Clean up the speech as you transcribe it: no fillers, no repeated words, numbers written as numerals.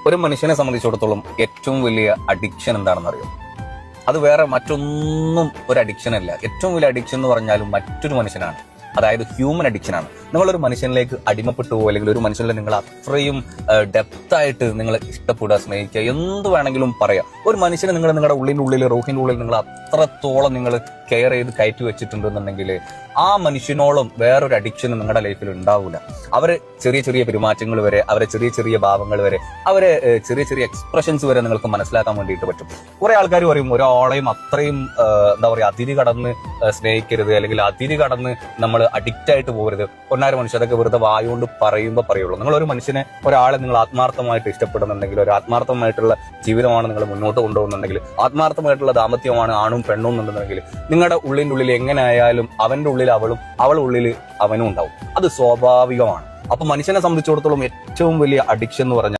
ഒരു മനുഷ്യനെ സംബന്ധിച്ചിടത്തോളം ഏറ്റവും വലിയ അഡിക്ഷൻ എന്താണെന്ന് അറിയോ? അത് വേറെ മറ്റൊന്നും ഒരു അഡിക്ഷൻ അല്ല. ഏറ്റവും വലിയ അഡിക്ഷൻ എന്ന് പറഞ്ഞാലും മറ്റൊരു മനുഷ്യനാണ്. അതായത് ഹ്യൂമൻ അഡിക്ഷനാണ്. നിങ്ങളൊരു മനുഷ്യനിലേക്ക് അടിമപ്പെട്ടു പോകുക, അല്ലെങ്കിൽ ഒരു മനുഷ്യനിലെ നിങ്ങൾ അത്രയും ഡെപ്തായിട്ട് നിങ്ങൾ ഇഷ്ടപ്പെടുക, സ്നേഹിക്കുക, എന്ത് വേണമെങ്കിലും പറയാം. ഒരു മനുഷ്യനെ നിങ്ങളുടെ ഉള്ളിൻ്റെ റൂഹിൻ്റെ ഉള്ളിൽ നിങ്ങൾ അത്രത്തോളം നിങ്ങൾ കെയർ ചെയ്ത് കയറ്റി വെച്ചിട്ടുണ്ടെന്നുണ്ടെങ്കിൽ ആ മനുഷ്യനോളം വേറൊരു അഡിക്ഷൻ നിങ്ങളുടെ ലൈഫിൽ ഉണ്ടാവില്ല. അവരെ ചെറിയ ചെറിയ പെരുമാറ്റങ്ങൾ വരെ, അവരെ ചെറിയ ചെറിയ ഭാവങ്ങൾ വരെ, അവരെ ചെറിയ ചെറിയ എക്സ്പ്രഷൻസ് വരെ നിങ്ങൾക്ക് മനസ്സിലാക്കാൻ വേണ്ടിയിട്ട് പറ്റും. കുറെ ആൾക്കാർ പറയും ഒരാളെയും അത്രയും എന്താ പറയുക അതിര് കടന്ന് സ്നേഹിക്കരുത്, അല്ലെങ്കിൽ അതിര് കടന്ന് നമ്മൾ അഡിക്റ്റ് ആയിട്ട് പോകരുത്. ഒന്നാര മനുഷ്യർ അതൊക്കെ വെറുതെ വായുകൊണ്ട് പറയുള്ളൂ. നിങ്ങളൊരു മനുഷ്യനെ, ഒരാളെ നിങ്ങൾ ആത്മാർത്ഥമായിട്ട് ഇഷ്ടപ്പെടുന്നുണ്ടെങ്കിൽ, ഒരു ആത്മാർത്ഥമായിട്ടുള്ള ജീവിതമാണ് നിങ്ങൾ മുന്നോട്ട് കൊണ്ടുപോകുന്നുണ്ടെങ്കിൽ, ആത്മാർത്ഥമായിട്ടുള്ള ദാമ്പത്യമാണ് ആണും പെണ്ണും എന്നുണ്ടെങ്കിൽ, നിങ്ങളുടെ ഉള്ളിൻ്റെ ഉള്ളിൽ എങ്ങനെ ആയാലും അവന്റെ ഉള്ളിൽ അവളും, അവളുടെ ഉള്ളിൽ അവനും ഉണ്ടാവും. അത് സ്വാഭാവികമാണ്. അപ്പൊ മനുഷ്യനെ സംബന്ധിച്ചിടത്തോളം ഏറ്റവും വലിയ അഡിക്ഷൻ എന്ന് പറഞ്ഞാൽ